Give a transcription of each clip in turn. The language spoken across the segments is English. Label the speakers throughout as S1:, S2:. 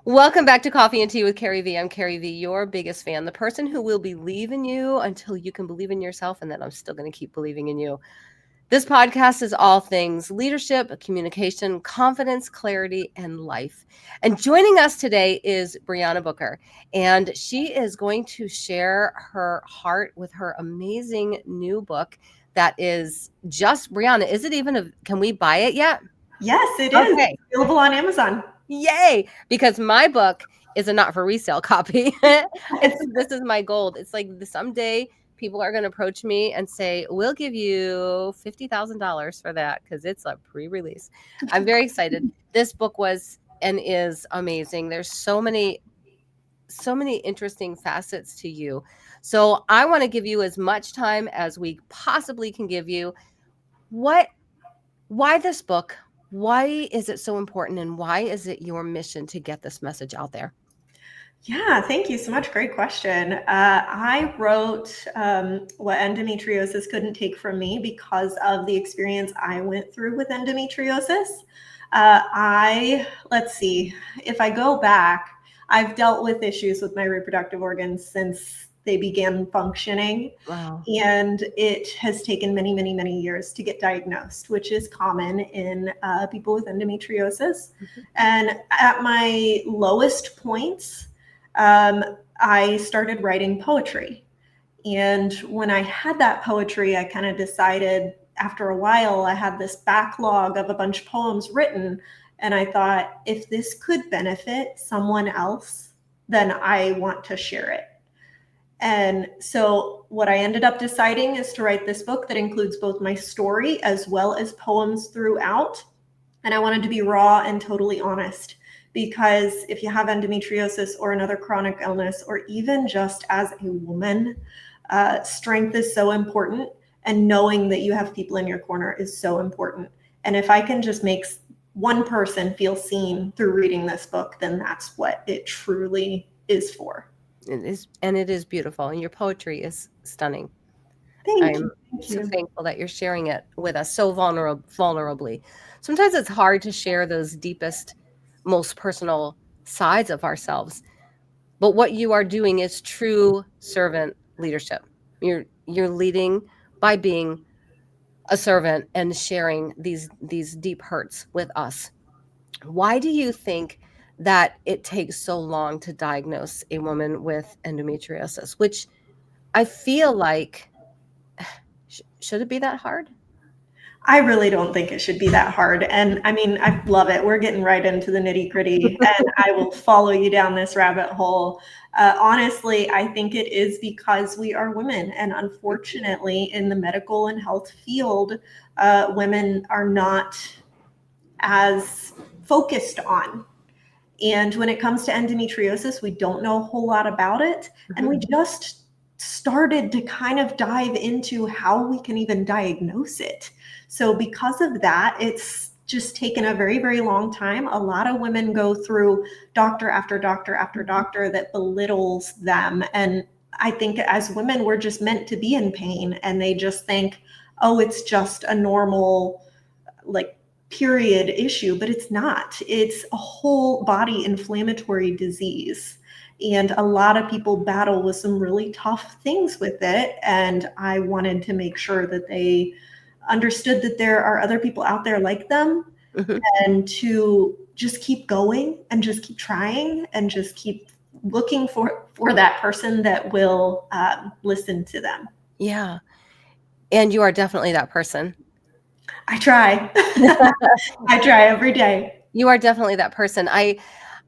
S1: Welcome back to Coffee and Tea with CarrieVee. I'm CarrieVee, your biggest fan, the person who will believe in you until you can believe in yourself, and then I'm still going to keep believing in you. This podcast is all things leadership, communication, confidence, clarity, and life. And joining us today is Brianna Booker, and she is going to share her heart with her amazing new book that is just, Brianna, is it even can we buy it yet?
S2: Yes, it is.
S1: Okay.
S2: It's available on Amazon.
S1: Yay! Because my book is a not for resale copy. This is my gold. It's like someday people are going to approach me and say, we'll give you $50,000 for that because it's a pre-release. I'm very excited. This book was and is amazing. There's so many interesting facets to you. So I want to give you as much time as we possibly can give you. Why this book? Why is it so important, and why is it your mission to get this message out there?
S2: Yeah, thank you so much. Great question. I wrote What Endometriosis Couldn't Take from Me because of the experience I went through with endometriosis. Let's see, if I go back, I've dealt with issues with my reproductive organs since they began functioning.
S1: Wow.
S2: And it has taken many, many, many years to get diagnosed, which is common in people with endometriosis.
S1: Mm-hmm.
S2: And at my lowest points, I started writing poetry. And when I had that poetry, I kind of decided after a while, I had this backlog of a bunch of poems written. And I thought, if this could benefit someone else, then I want to share it. And so what I ended up deciding is to write this book that includes both my story as well as poems throughout. And I wanted to be raw and totally honest, because if you have endometriosis or another chronic illness, or even just as a woman, strength is so important. And knowing that you have people in your corner is so important. And if I can just make one person feel seen through reading this book, then that's what it truly is for.
S1: It is, and it is beautiful, and your poetry is stunning.
S2: Thank
S1: I'm
S2: you. Thank
S1: so
S2: you.
S1: thankful that you're sharing it with us so vulnerably. Sometimes it's hard to share those deepest, most personal sides of ourselves, but what you are doing is true servant leadership. You're leading by being a servant and sharing these deep hurts with us. Why do you think that it takes so long to diagnose a woman with endometriosis, which I feel like should it be that hard?
S2: I really don't think it should be that hard. And I mean, I love it. We're getting right into the nitty gritty, and I will follow you down this rabbit hole. Honestly, I think it is because we are women. And unfortunately, in the medical and health field, women are not as focused on. And when it comes to endometriosis, we don't know a whole lot about it. And we just started to kind of dive into how we can even diagnose it. So because of that, it's just taken a very, very long time. A lot of women go through doctor after doctor after doctor that belittles them. And I think as women, we're just meant to be in pain. And they just think, oh, it's just a normal, like, period issue, but it's not. It's a whole body inflammatory disease. And a lot of people battle with some really tough things with it. And I wanted to make sure that they understood that there are other people out there like them, and to just keep going and just keep trying and just keep looking for that person that will listen to them.
S1: Yeah. And you are definitely that person.
S2: I try. I try every day.
S1: You are definitely that person. I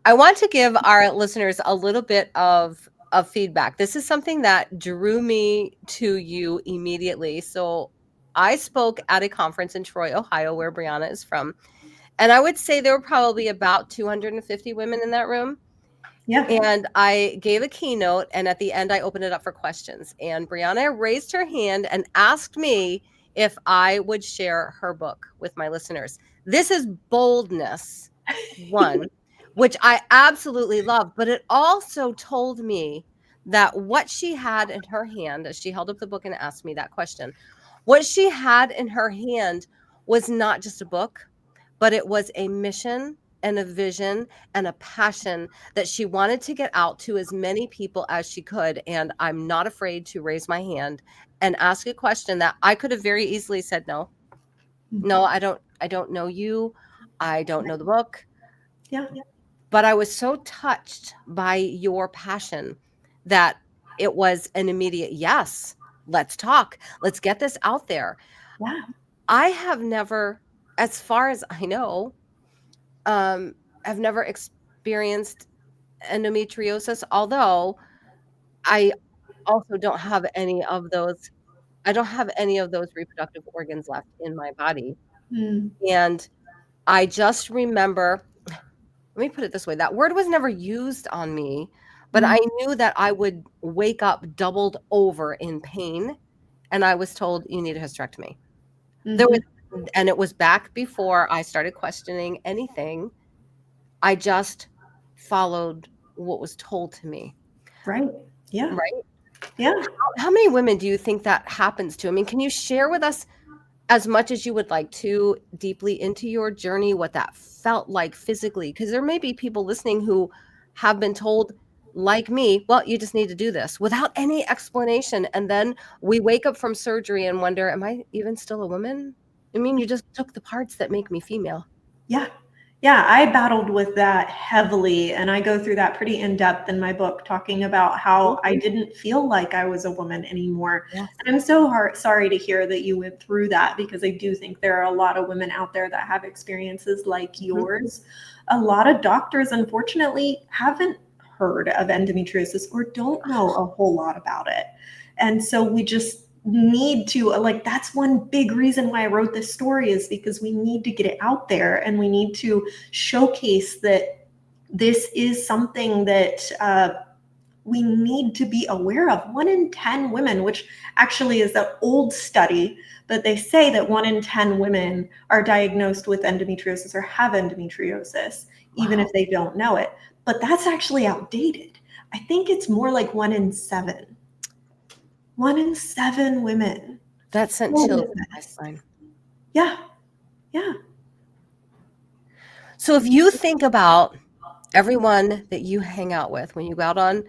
S1: want to give our listeners a little bit of feedback. This is something that drew me to you immediately. So I spoke at a conference in Troy, Ohio, where Brianna is from. And I would say there were probably about 250 women in that room.
S2: Yeah.
S1: And I gave a keynote, and at the end, I opened it up for questions. And Brianna raised her hand and asked me if I would share her book with my listeners. This is boldness, one, which I absolutely love. But it also told me that what she had in her hand, as she held up the book and asked me that question, what she had in her hand was not just a book, but it was a mission and a vision and a passion that she wanted to get out to as many people as she could. And I'm not afraid to raise my hand and ask a question that I could have very easily said no. No, I don't know you. I don't know the book.
S2: Yeah.
S1: But I was so touched by your passion that it was an immediate yes. Let's talk. Let's get this out there.
S2: Yeah.
S1: I have never, as far as I know, um, I've never experienced endometriosis, although I also don't have any of those. I don't have any of those reproductive organs left in my body.
S2: Mm.
S1: And I just remember, let me put it this way, that word was never used on me, but
S2: Mm.
S1: I knew that I would wake up doubled over in pain, and I was told, "You need a hysterectomy." There
S2: Mhm.
S1: was and it was back before I started questioning anything. I just followed what was told to me,
S2: Right. Yeah.
S1: right?
S2: Yeah.
S1: How many women do you think that happens to? I mean, can you share with us as much as you would like to deeply into your journey, what that felt like physically? Because there may be people listening who have been told, like me, well, you just need to do this without any explanation. And then we wake up from surgery and wonder, am I even still a woman? I mean, you just took the parts that make me female.
S2: Yeah. Yeah, I battled with that heavily, and I go through that pretty in depth in my book, talking about how I
S1: Mhm.
S2: didn't feel like I was a woman anymore.
S1: Yes.
S2: And I'm so sorry to hear that you went through that, because I do think there are a lot of women out there that have experiences like
S1: Mhm.
S2: yours. A lot of doctors, unfortunately, haven't heard of endometriosis or don't know a whole lot about it. And so we just need to, like, that's one big reason why I wrote this story, is because we need to get it out there, and we need to showcase that this is something that we need to be aware of. 1 in 10 women, which actually is an old study, but they say that 1 in 10 women are diagnosed with endometriosis or have endometriosis, even if
S1: Wow.
S2: they don't know it. But that's actually outdated. I think it's more like 1 in 7. 1 in 7 women
S1: That sent
S2: feel
S1: chills down my
S2: this.
S1: spine.
S2: Yeah, yeah.
S1: So if you think about everyone that you hang out with when you go out on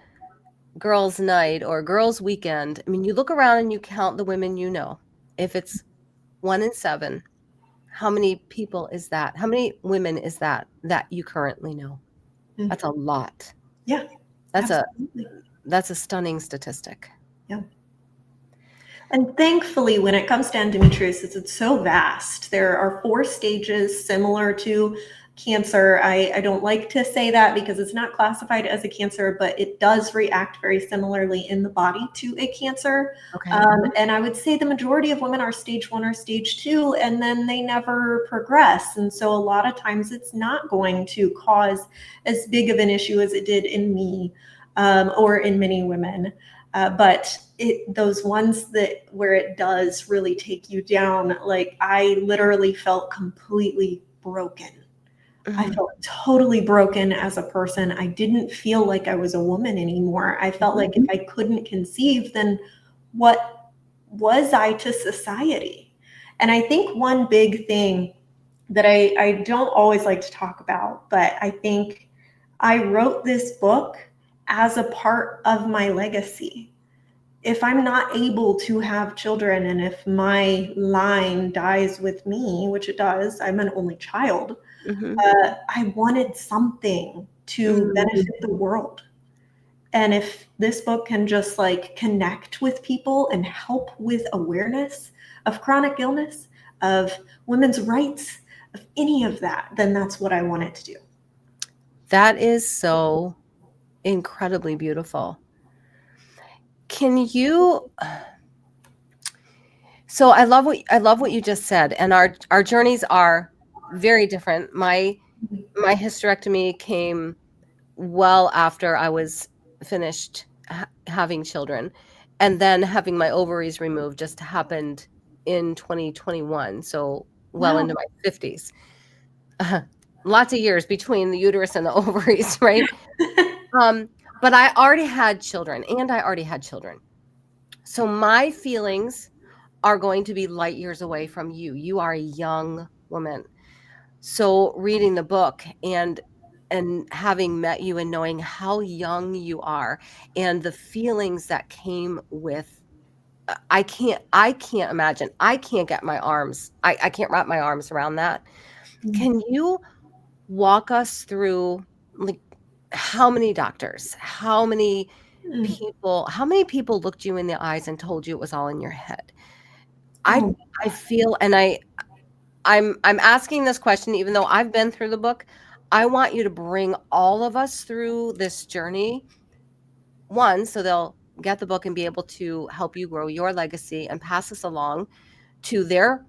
S1: girls' night or girls' weekend, I mean, you look around and you count the women you know. If it's 1 in 7, how many people is that? How many women is that you currently know?
S2: Mm.
S1: That's a lot.
S2: Yeah,
S1: That's a
S2: absolutely.
S1: that's a stunning statistic.
S2: Yeah. And thankfully, when it comes to endometriosis, it's so vast. There are 4 stages similar to cancer. I don't like to say that because it's not classified as a cancer, but it does react very similarly in the body to a cancer.
S1: Okay.
S2: And I would say the majority of women are stage 1 or stage 2, and then they never progress. And so a lot of times it's not going to cause as big of an issue as it did in me, or in many women. But those ones that where it does really take you down, like, I literally felt completely broken. I
S1: Mhm,
S2: felt totally broken as a person. I didn't feel like I was a woman anymore. I felt
S1: mhm.
S2: like if I couldn't conceive, then what was I to society? And I think one big thing that I don't always like to talk about, but I think I wrote this book as a part of my legacy. If I'm not able to have children, and if my line dies with me, which it does, I'm an only child,
S1: Mhm.
S2: I wanted something to
S1: Mm.
S2: benefit the world. And if this book can just like connect with people and help with awareness of chronic illness, of women's rights, of any of that, then that's what I want it to do.
S1: That is so incredibly beautiful. Can you So I love what you just said, and our journeys are very different. My hysterectomy came well after I was finished having children, and then having my ovaries removed just happened in 2021, so well
S2: Wow.
S1: into my 50s. Lots of years between the uterus and the ovaries, right? Um, but I already had children, and I already had children. So my feelings are going to be light years away from you. You are a young woman. So reading the book and having met you and knowing how young you are and the feelings that came with I can't imagine. I can't get my arms I can't wrap my arms around that.
S2: Mm.
S1: Can you walk us through, like, how many doctors,
S2: Mm.
S1: how many people looked you in the eyes and told you it was all in your head? I
S2: Oh,
S1: I feel and I'm asking this question even though I've been through the book. I want you to bring all of us through this journey. One, so they'll get the book and be able to help you grow your legacy and pass this along to their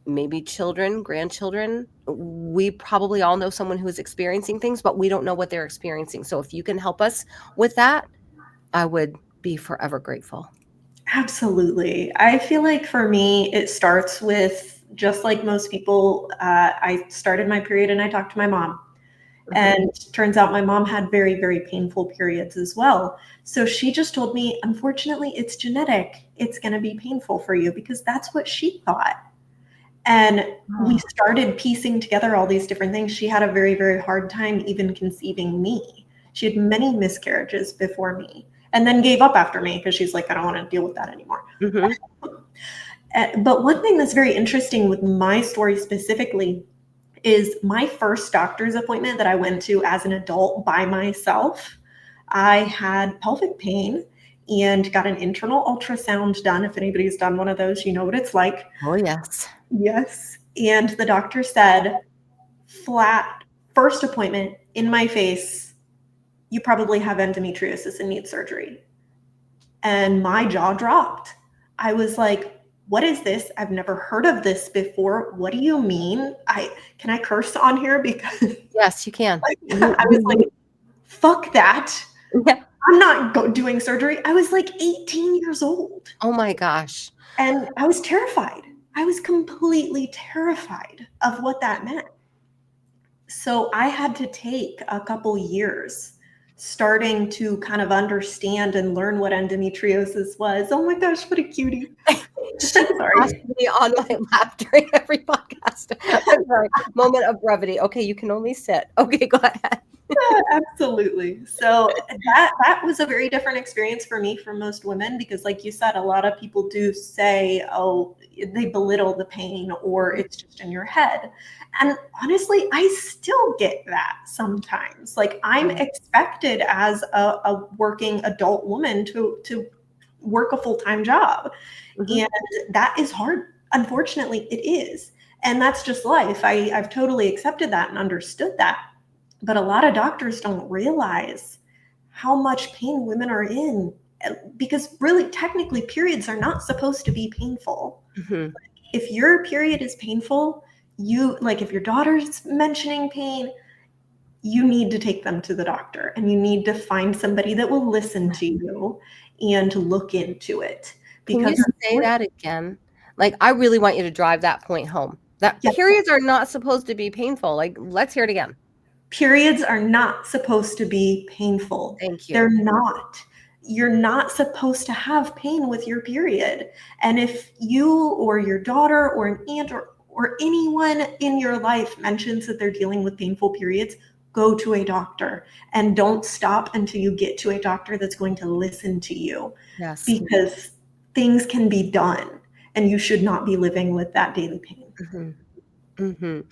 S1: maybe children, grandchildren. We probably all know someone who is experiencing things, but we don't know what they're experiencing. So if you can help us with that, I would be forever grateful.
S2: absolutely. I feel like for me, it starts with just like most people. I started my period and I talked to my mom.
S1: Mhm.
S2: And turns out my mom had very, very painful periods as well. So she just told me, unfortunately, it's genetic. It's going to be painful for you because that's what she thought. And we
S1: Oh,
S2: started piecing together all these different things. She had a very, very hard time even conceiving me. She had many miscarriages before me and then gave up after me because she's like, I don't want to deal with that anymore.
S1: mhm.
S2: But one thing that's very interesting with my story specifically is my first doctor's appointment that I went to as an adult by myself. I had pelvic pain and got an internal ultrasound done. If anybody's done one of those, you know what it's like.
S1: Oh, yes.
S2: Yes. And the doctor said, flat, first appointment in my face, you probably have endometriosis and need surgery. And my jaw dropped. I was like, what is this? I've never heard of this before. What do you mean? I can I curse on here because
S1: Yes, you can.
S2: I was like, fuck that.
S1: Yeah.
S2: I'm not doing surgery. I was like 18 years old
S1: Oh my gosh.
S2: and I was terrified. I was completely terrified of what that meant. So I had to take a couple years starting to kind of understand and learn what endometriosis was. Oh my gosh, what a cutie.
S1: She has
S2: Sorry.
S1: to be on my lap during every podcast. I'm sorry. Moment of brevity. Okay, you can only sit. Okay, go ahead.
S2: Absolutely. So that was a very different experience for me from most women because like you said, a lot of people do say, oh, they belittle the pain or it's just in your head. And honestly, I still get that sometimes. Like I'm
S1: Mhm.
S2: expected as a working adult woman to work a full-time job.
S1: Mhm.
S2: And that is hard. Unfortunately, it is. And that's just life. I've totally accepted that and understood that. But a lot of doctors don't realize how much pain women are in because really technically periods are not supposed to be painful.
S1: Mhm.
S2: If your period is painful, you like if your daughter's mentioning pain, you need to take them to the doctor and you need to find somebody that will listen to you and look into it
S1: Can you
S2: because
S1: say that again? Like, I really want you to drive that point home. That
S2: yes,
S1: periods are not supposed to be painful. Like, let's hear it again.
S2: periods are not supposed to be painful.
S1: Thank
S2: They're
S1: you.
S2: not. You're not supposed to have pain with your period. And if you or your daughter or an aunt or anyone in your life mentions that they're dealing with painful periods, go to a doctor and don't stop until you get to a doctor that's going to listen to you
S1: Yes.
S2: because things can be done and you should not be living with that daily pain.
S1: Mhm. Mhm.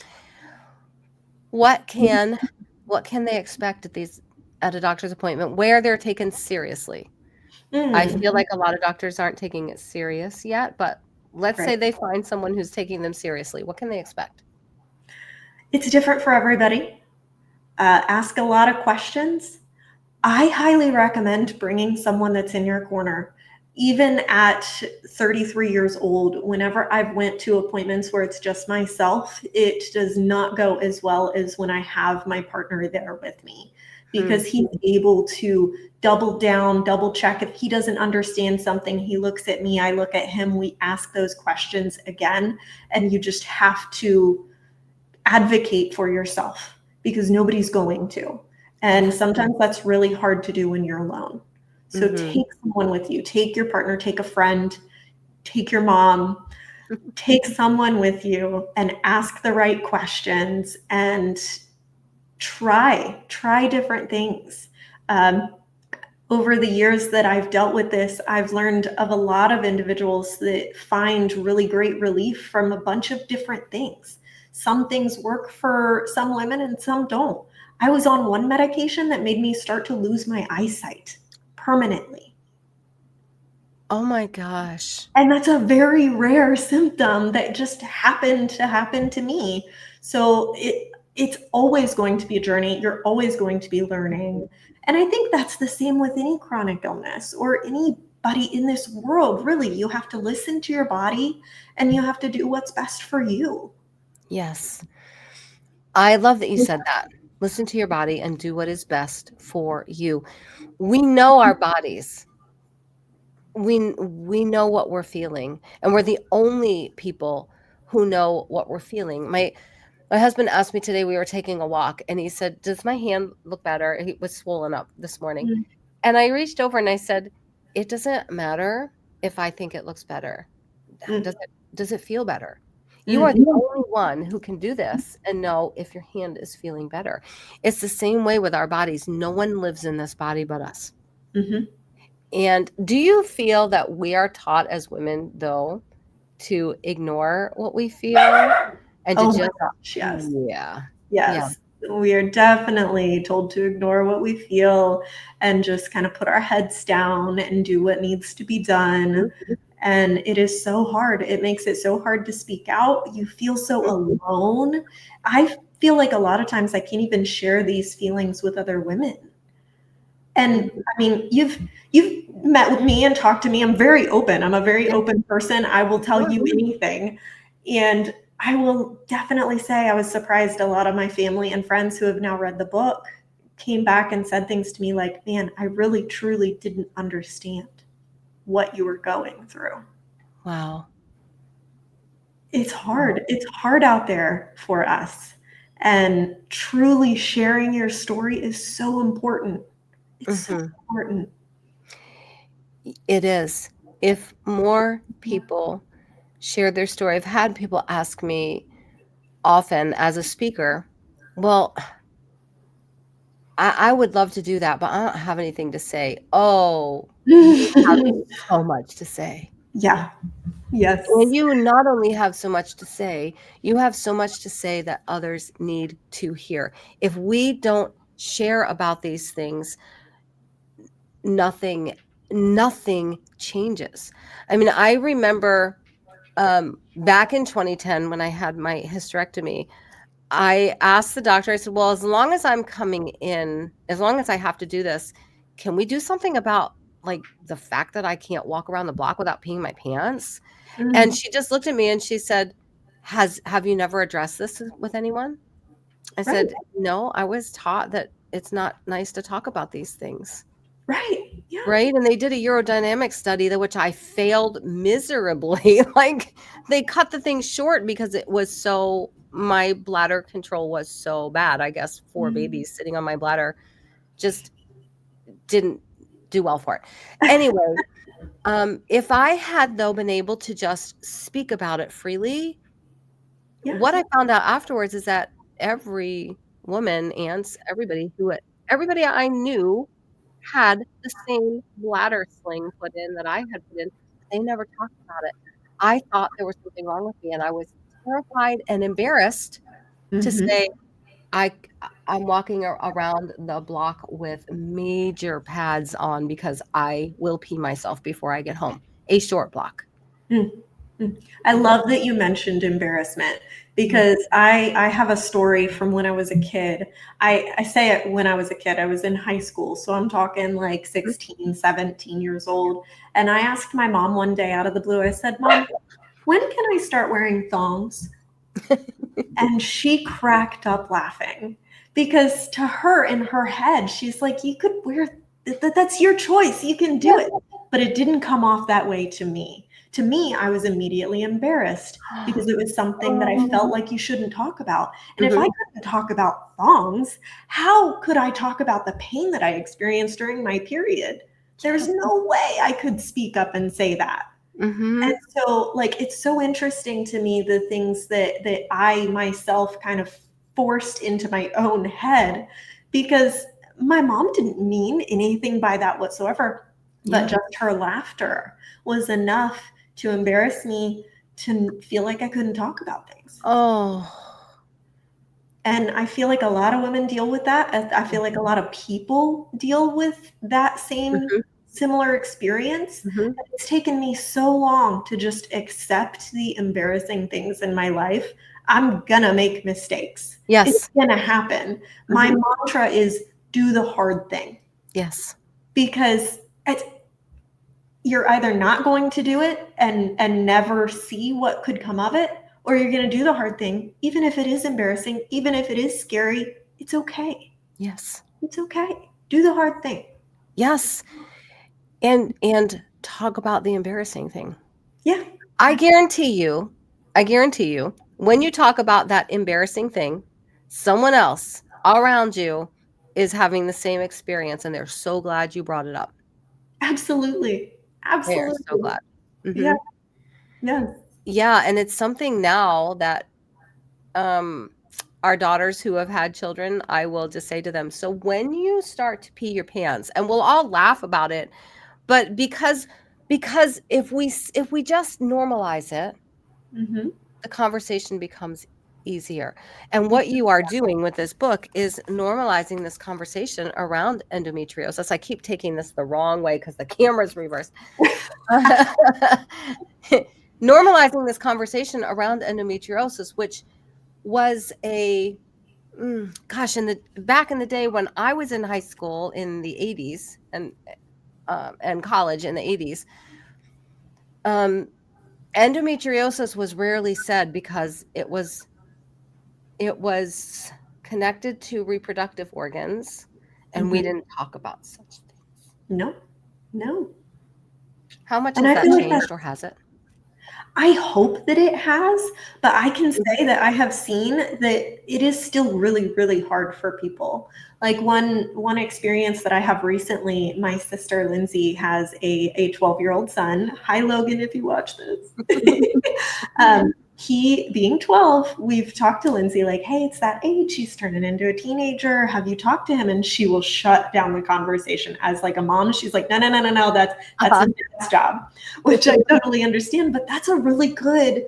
S1: What can what can they expect at a doctor's appointment where they're taken seriously? I
S2: Mm,
S1: feel like a lot of doctors aren't taking it serious yet, but let's
S2: right.
S1: say they find someone who's taking them seriously. What can they expect?
S2: It's different for everybody. Ask a lot of questions. I highly recommend bringing someone that's in your corner. Even at 33 years old, whenever I've went to appointments where it's just myself, it does not go as well as when I have my partner there with me
S1: Hmm.
S2: because he's able to double down, double check. If he doesn't understand something, he looks at me, I look at him, we ask those questions again, and you just have to advocate for yourself because nobody's going to. And
S1: Yeah.
S2: sometimes that's really hard to do when you're alone. So
S1: Mhm.
S2: take someone with you, take your partner, take a friend, take your mom. Take someone with you and ask the right questions and try different things. Over the years that I've dealt with this, I've learned of a lot of individuals that find really great relief from a bunch of different things. Some things work for some women and some don't. I was on one medication that made me start to lose my eyesight permanently.
S1: Oh my gosh.
S2: And that's a very rare symptom that just happened to happen to me. So it's always going to be a journey. You're always going to be learning. And I think that's the same with any chronic illness or anybody in this world. Really, you have to listen to your body and you have to do what's best for you.
S1: Yes. I love that you said that. Listen to your body and do what is best for you. We know our bodies. We know what we're feeling, and we're the only people who know what we're feeling. My husband asked me today, we were taking a walk, and he said, "Does my hand look better?" It was swollen up this morning.
S2: Mm,
S1: And I reached over and I said, "It doesn't matter if I think it looks better.
S2: mm,
S1: Does it feel better? You are
S2: mm,
S1: the only one who can do this and know if your hand is feeling better." It's the same way with our bodies. No one lives in this body but us.
S2: mhm.
S1: And do you feel that we are taught as women, though, to ignore what we feel and to
S2: Oh my
S1: just,
S2: gosh, yes.
S1: yeah, yeah,
S2: Yes, we are definitely told to ignore what we feel and just kind of put our heads down and do what needs to be done. And it is so hard. It makes it so hard to speak out. You feel so alone. I feel like a lot of times I can't even share these feelings with other women. And
S1: mhm,
S2: I mean, you've met with me and talked to me. I'm very open. I'm a very
S1: yeah,
S2: open person. I will tell
S1: sure.
S2: you anything. And I will definitely say I was surprised a lot of my family and friends who have now read the book came back and said things to me like, "Man, I really truly didn't understand what you were going through."
S1: Wow.
S2: It's
S1: Wow.
S2: hard. It's hard out there for us. And truly sharing your story is so important. It's so
S1: Mhm.
S2: important.
S1: It is. If more people share their story, I've had people ask me often as a speaker, well, I would love to do that, but I don't have anything to say. Oh, you have so much to say.
S2: Yeah.
S1: And
S2: Yes.
S1: you not only have so much to say, you have so much to say that others need to hear. If we don't share about these things, nothing nothing changes. I mean, I remember back in 2010 when I had my hysterectomy, I asked the doctor, I said, "Well, as long as I'm coming in, as long as I have to do this, can we do something about like the fact that I can't walk around the block without peeing my pants?" And
S2: Mm,
S1: she just looked at me and she said, Have you never addressed this with anyone?" I
S2: right.
S1: said, "No, I was taught that it's not nice to talk about these things."
S2: Right. Yeah.
S1: Right? And they did a urodynamic study that which I failed miserably. Like they cut the thing short because it was so my bladder control was so bad. I guess 4
S2: Mm.
S1: babies sitting on my bladder just didn't do well for it. Anyway, if I had though been able to just speak about it freely,
S2: Yeah.
S1: what I found out afterwards is that every woman, aunts, everybody I knew had the same bladder sling put in that I had put in, but they never talked about it. I thought there was something wrong with me, and I was terrified and embarrassed to
S2: Mhm.
S1: say, I'm walking around the block with major pads on because I will pee myself before I get home. A short block.
S2: Mm. Mm. I love that you mentioned embarrassment
S1: Mhm,
S2: because I have a story from when I was a kid. I say it when I was a kid. I was in high school, so I'm talking like
S1: mhm.
S2: 16, 17 years old. And I asked my mom one day out of the blue, I said, "Mom, when can I start wearing thongs?" And she cracked up laughing because to her, in her head, she's like, "You could wear that's your choice. You can do it." But it didn't come off that way to me. To me, I was immediately embarrassed because it was something that I felt
S1: Oh.
S2: like you shouldn't talk about. And if I
S1: Mhm.
S2: couldn't talk about thongs, how could I talk about the pain that I experienced during my period? There's
S1: Yes.
S2: no way I could speak up and say that.
S1: Mm-hmm.
S2: And so, like, it's so interesting to me, the things that I myself kind of forced into my own head, because my mom didn't mean anything by that whatsoever, but
S1: Yeah.
S2: just her laughter was enough to embarrass me, to feel like I couldn't talk about things.
S1: Oh.
S2: And I feel like a lot of women deal with that. I feel like a lot of people deal with that same
S1: Mm-hmm.
S2: similar experience.
S1: Mm-hmm.
S2: It's taken me so long to just accept the embarrassing things in my life. I'm gonna make mistakes. It's
S1: Yes.
S2: gonna happen. My
S1: Mm-hmm.
S2: mantra is do the hard thing,
S1: Yes.
S2: because you're either not going to do it and never see what could come of it, or you're going to do the hard thing, even if it is embarrassing, even if it is scary. It's okay.
S1: Yes.
S2: It's okay. Do the hard thing.
S1: Yes. And talk about the embarrassing thing.
S2: Yeah.
S1: I guarantee you, I guarantee you, when you talk about that embarrassing thing, someone else around you is having the same experience and they're so glad you brought it up.
S2: Absolutely.
S1: They are so
S2: Absolutely.
S1: glad.
S2: Yeah.
S1: Mhm.
S2: Yes.
S1: Yeah, and it's something now that um our daughters who have had children, I will just say to them, so when you start to pee your pants, and we'll all laugh about it, but because if we just normalize it,
S2: Mm-hmm.
S1: the conversation becomes easier. And what you are doing with this book is normalizing this conversation around endometriosis. I keep taking this the wrong way because the camera's reversed. Normalizing this conversation around endometriosis, which was gosh, in the back in the day when I was in high school in the 80s and college in the 80s, um, endometriosis was rarely said because it was connected to reproductive organs, and we
S2: Mm-hmm.
S1: didn't talk about such things.
S2: No. No.
S1: How much
S2: And
S1: has
S2: I
S1: that
S2: feel like that,
S1: changed, or has it?
S2: I hope that it has, but I can
S1: Mhm.
S2: say that I have seen that it is still really, really hard for people. Like, one experience that I have recently, my sister Lindsay has a 12-year-old son. Hi Logan, if you watch this. He being 12, we've talked to Lindsay like, hey, it's that age, he's turning into a teenager. Have you talked to him? And she will shut down the conversation. As like a mom, she's like, no, no, no, no, no, that's
S1: Uh-huh.
S2: his dad's job, which I totally understand. But that's a really good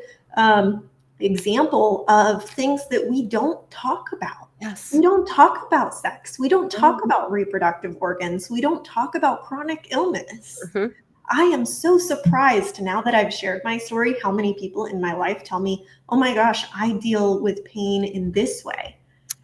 S2: example of things that we don't talk about. We
S1: Yes.
S2: don't talk about sex. We don't
S1: Mhm,
S2: talk about reproductive organs. We don't talk about chronic illness.
S1: mhm.
S2: I am so surprised now that I've shared my story, how many people in my life tell me, oh my gosh, I deal with pain in this way.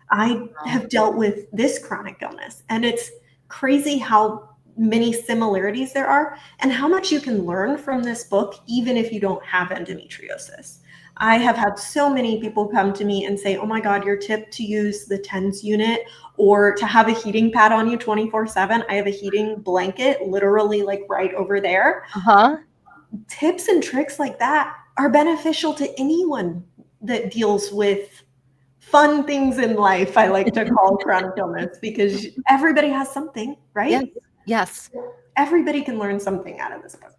S2: I
S1: Wow.
S2: have dealt with this chronic illness. And it's crazy how many similarities there are and how much you can learn from this book, even if you don't have endometriosis. I have had so many people come to me and say, oh my God, your tip to use the TENS unit or to have a heating pad on you 24/7. I have a heating blanket literally like right over there.
S1: Uh-huh.
S2: Tips and tricks like that are beneficial to anyone that deals with fun things in life, I like to call chronic illness, because everybody has something,
S1: Yes.
S2: right?
S1: Yes.
S2: Everybody can learn something out of this book.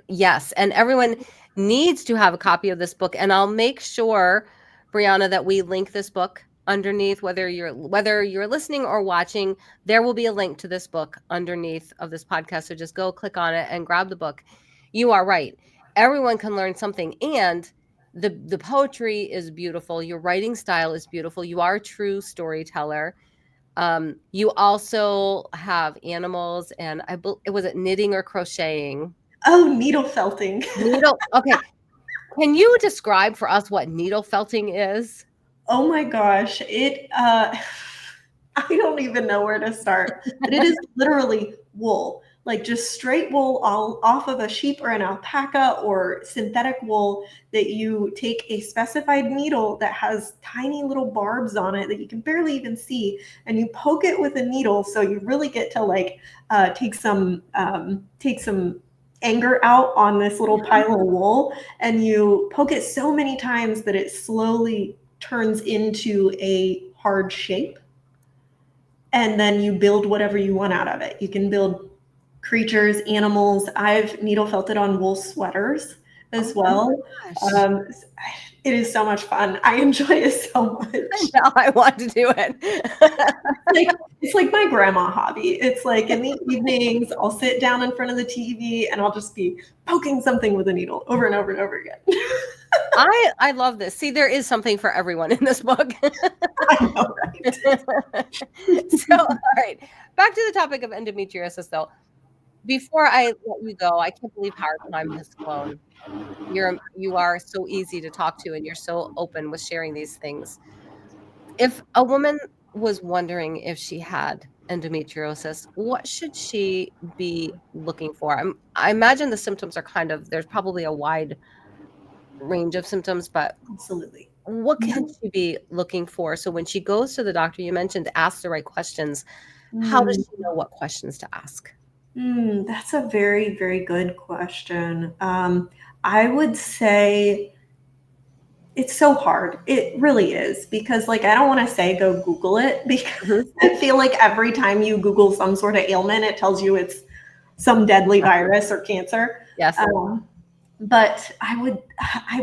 S1: Yes, and everyone needs to have a copy of this book, and I'll make sure, Brianna, that we link this book underneath, whether you're listening or watching, there will be a link to this book underneath of this podcast. So just go click on it and grab the book. You are right. Everyone can learn something, and the poetry is beautiful. Your writing style is beautiful. You are a true storyteller. You also have animals, and was it knitting or crocheting?
S2: Oh, needle felting.
S1: Needle okay, can you describe for us what needle felting is?
S2: Oh my gosh, I don't even know where to start. But it is literally wool, like just straight wool all off of a sheep or an alpaca or synthetic wool, that you take a specified needle that has tiny little barbs on it that you can barely even see, and you poke it with a needle, so you really get to like take some anger out on this little pile of wool, and you poke it so many times that it slowly turns into a hard shape, and then you build whatever you want out of it. You can build creatures, animals. I've needle felted on wool sweaters as
S1: Oh my
S2: well.
S1: gosh.
S2: Um, it is so much fun. I enjoy it so much.
S1: Now I want to do it.
S2: It's like my grandma hobby. It's like in the evenings, I'll sit down in front of the TV and I'll just be poking something with a needle over and over and over again.
S1: I love this. See, there is something for everyone in this book.
S2: I know, right?
S1: So, all right, back to the topic of endometriosis, though. Before I let you go, I can't believe how our time has flown. You are so easy to talk to, and you're so open with sharing these things. If a woman was wondering if she had endometriosis, what should she be looking for? I imagine the symptoms are kind of there's probably a wide range of symptoms, but
S2: Absolutely.
S1: what can
S2: Mhm.
S1: she be looking for? So when she goes to the doctor, you mentioned ask the right questions. How does
S2: Mm,
S1: she know what questions to ask?
S2: that's a very, very good question. I would say it's so hard. It really is because, like, I don't want to say go Google it because
S1: Mhm.
S2: I feel like every time you Google some sort of ailment, it tells you it's some deadly virus or cancer.
S1: Yes.
S2: Um, but I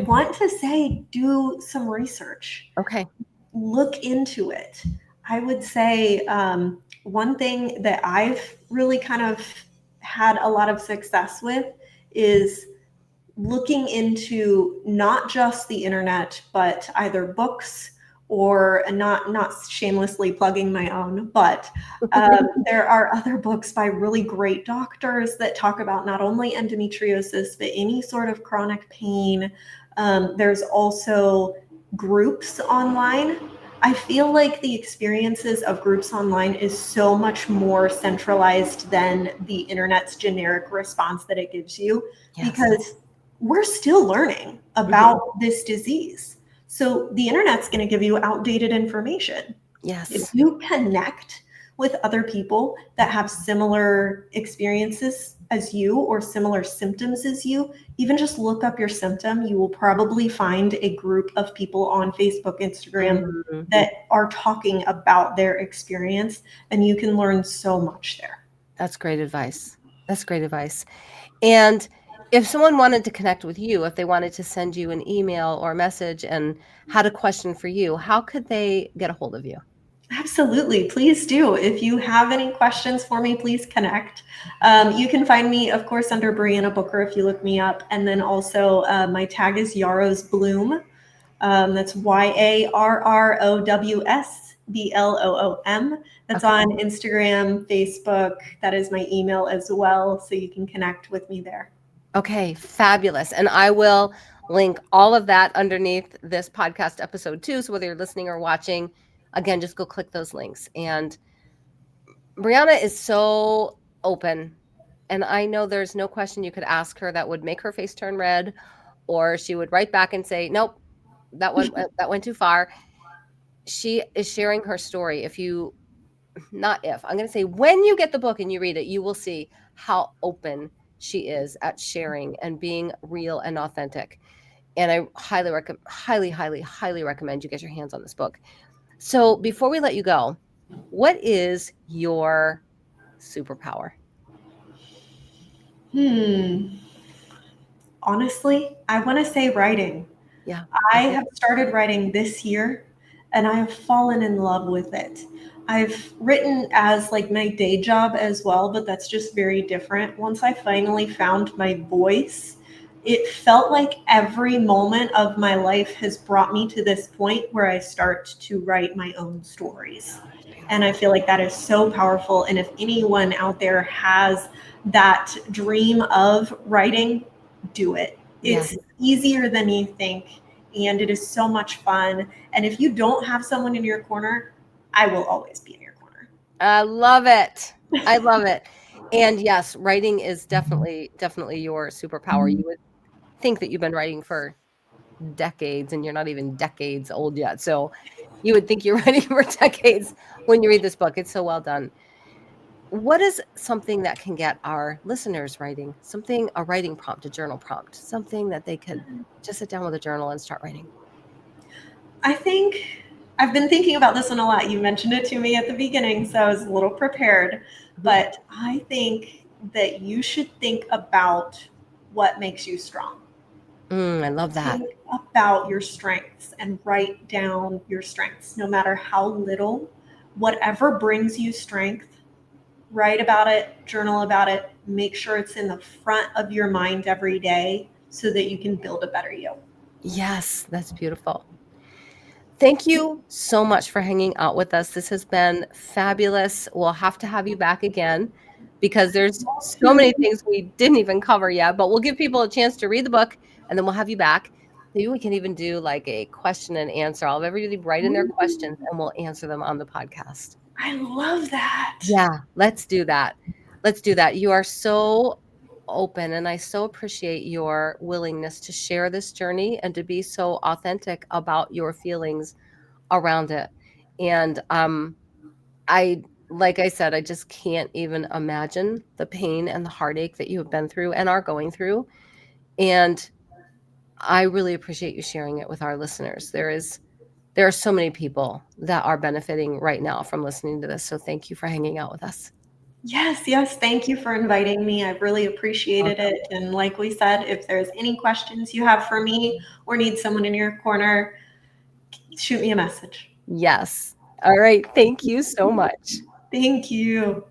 S2: want to say do some research,
S1: Okay.
S2: look into it. I would say one thing that I've really kind of had a lot of success with is looking into not just the internet, but either books or not shamelessly plugging my own, but there are other books by really great doctors that talk about not only endometriosis but any sort of chronic pain. There's also groups online. I feel like the experiences of groups online is so much more centralized than the internet's generic response that it gives you
S1: Yes.
S2: because we're still learning
S1: Mhm.
S2: about this disease. So the internet's going to give you outdated information. If
S1: Yes.
S2: you connect with other people that have similar experiences as you or similar symptoms as you, even just look up your symptom. You will probably find a group of people on Facebook, Instagram
S1: Mhm.
S2: that are talking about their experience, and you can learn so much there.
S1: That's great advice. That's great advice. And if someone wanted to connect with you, if they wanted to send you an email or a message and had a question for you, how could they get a hold of you?
S2: Absolutely. Please do. If you have any questions for me, please connect. You can find me, of course, under Brianna Booker if you look me up. And then also, my tag is Yarrow's Bloom. That's YARROWSBLOOM. That's
S1: Okay.
S2: on Instagram, Facebook. That is my email as well. So you can connect with me there.
S1: Okay, fabulous. And I will link all of that underneath this podcast episode too. So whether you're listening or watching, again, just go click those links. And Brianna is so open. And I know there's no question you could ask her that would make her face turn red, or she would write back and say, nope, that went too far. She is sharing her story. If you not if I'm going to say when you get the book and you read it, you will see how open she is at sharing and being real and authentic. And I highly recommend you get your hands on this book. So before we let you go, what is your superpower?
S2: Hmm. Honestly, I want to say writing.
S1: Yeah.
S2: I
S1: Okay.
S2: have started writing this year and I have fallen in love with it. I've written as like my day job as well, but that's just very different. Once I finally found my voice, it felt like every moment of my life has brought me to this point where I start to write my own stories.
S1: It's
S2: And I
S1: beautiful.
S2: feel like that is so powerful. And if anyone out there has that dream of writing, do it.
S1: Yeah.
S2: It's easier than you think and it is so much fun. And if you don't have someone in your corner, I will always be in your corner.
S1: I love it. I love it. And yes, writing is definitely your superpower. You would think that you've been writing for decades and you're not even decades old yet. So you would think you're writing for decades when you read this book. It's so well done. What is something that can get our listeners writing? Something, a writing prompt, a journal prompt, something that they could just sit down with a journal and start writing.
S2: I think I've been thinking about this one a lot. You mentioned it to me at the beginning, so I was a little prepared.
S1: Mhm.
S2: But I think that you should think about what makes you strong.
S1: I love that.
S2: Think about your strengths and write down your strengths, no matter how little, whatever brings you strength. Write about it, journal about it, make sure it's in the front of your mind every day so that you can build a better you.
S1: Yes, that's beautiful. Thank you so much for hanging out with us. This has been fabulous. We'll have to have you back again because there's so many things we didn't even cover yet, but we'll give people a chance to read the book and then we'll have you back. Maybe we can even do like a question and answer. I'll have everybody write in their questions and we'll answer them on the podcast.
S2: I love that.
S1: Yeah, let's do that. Let's do that. You are so open, and I so appreciate your willingness to share this journey and to be so authentic about your feelings around it. And I, like I said, I just can't even imagine the pain and the heartache that you have been through and are going through. And I really appreciate you sharing it with our listeners. There are so many people that are benefiting right now from listening to this. So thank you for hanging out with us.
S2: Yes, yes. Thank you for inviting me. I really appreciated
S1: Welcome.
S2: it. And like we said, if there's any questions you have for me or need someone in your corner, shoot me a message.
S1: Yes. All right. Thank you so much.
S2: Thank you.